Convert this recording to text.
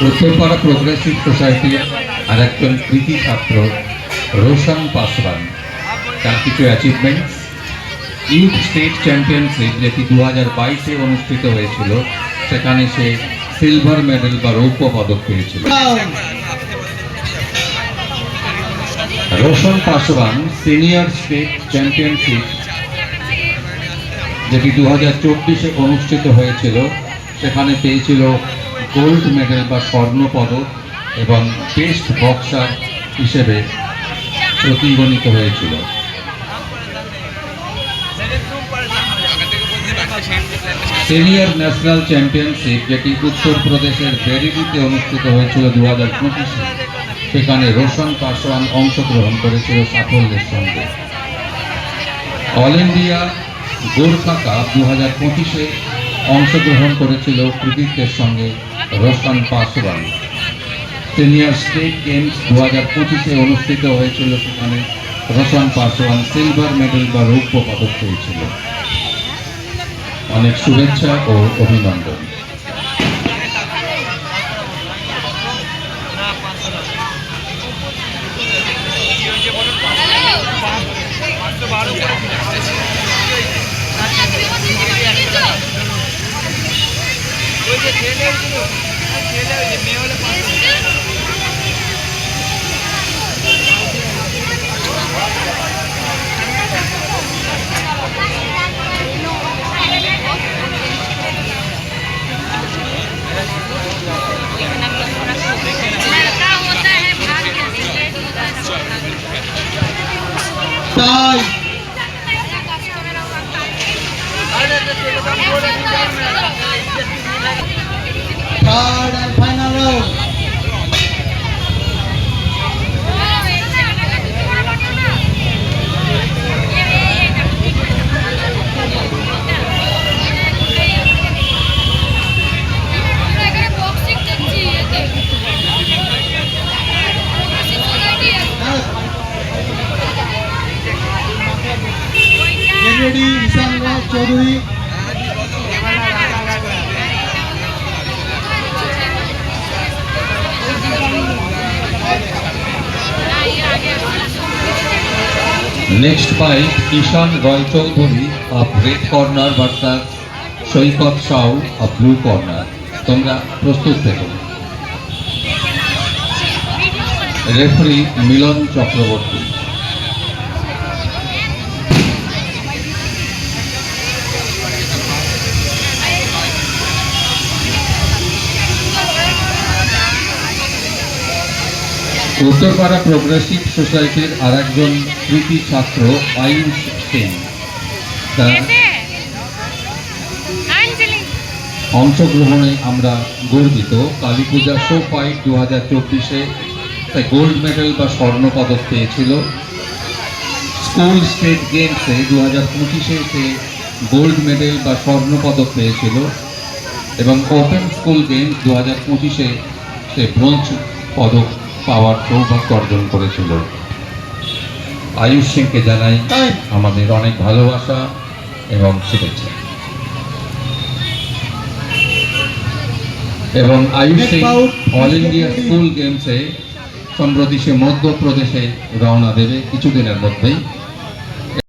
Uttarpara progressive society और एकजन कृति छात्र रोशन पासवान तार किछु achievements youth state championship jetty 2022 अनुष्ठित हয়েছিল সেখানে সে সিলভার মেডেল বা রৌপ্য পদক পেয়েছিল। रोशन पासवान সিনিয়র স্টেট চ্যাম্পিয়নশিপ যেটি 2024 অনুষ্ঠিত হয়েছিল সেখানে পেয়েছিল গোল্ড মেডেল বা স্বর্ণ পদক এবং বেস্ট বক্সার হিসেবে প্রতিগণিত হয়েছিল। সিনিয়র ন্যাশনাল চ্যাম্পিয়নশিপ যেটি উত্তরপ্রদেশের বেরিলিতে অনুষ্ঠিত হয়েছিল 2025 সেখানে রোশন পাসওয়ান অংশগ্রহণ করেছিল সাফল্যের সঙ্গে। অল ইন্ডিয়া গোর্খা কাপ 2025 অংশগ্রহণ করেছিল কৃতিত্বের সঙ্গে Roshan Paswan. Senior state games 2025 অনুষ্ঠিত হয়েছিল সেখানে রোশন পাসওয়ান সিলভার মেডেল বা রৌপ্য পদক পেয়েছিল। অনেক শুভেচ্ছা ও অভিনন্দন। Third and final round. Get ready, Nishan Raj Chaudhary. Next fight, Ishan Roy Chaudhary of red corner versus Shoikat Shah of blue corner. তোমরা প্রস্তুত থেকো। রেফারি মিলন চক্রবর্তী। उत्तरपाड़ा प्रोग्रेसिव सोसाइटीर आरेकजन कृति छात्र आयुष सेन অংশগ্রহণে আমরা গর্বিত। কালী পূজা শো ফাইট 2024-এ তাই গোল্ড মেডেল বা স্বর্ণ পদক পেয়েছিল। স্কুল স্টেট গেমসে 2025-এ সে গোল্ড মেডেল বা স্বর্ণ পদক পেয়েছিল এবং ওপেন স্কুল গেমস 2025-এ সে ব্রোঞ্জ পদক পাওয়ার সৌভাগ্য অর্জন করেছিল। আয়ুষ সিংকে জানাই আমাদের অনেক ভালোবাসা এবং শুভেচ্ছা। এবং Ayush Singh all India school গেমসে সম্প্রতি সে মধ্যপ্রদেশে রওনা দেবে কিছুদিনের মধ্যেই।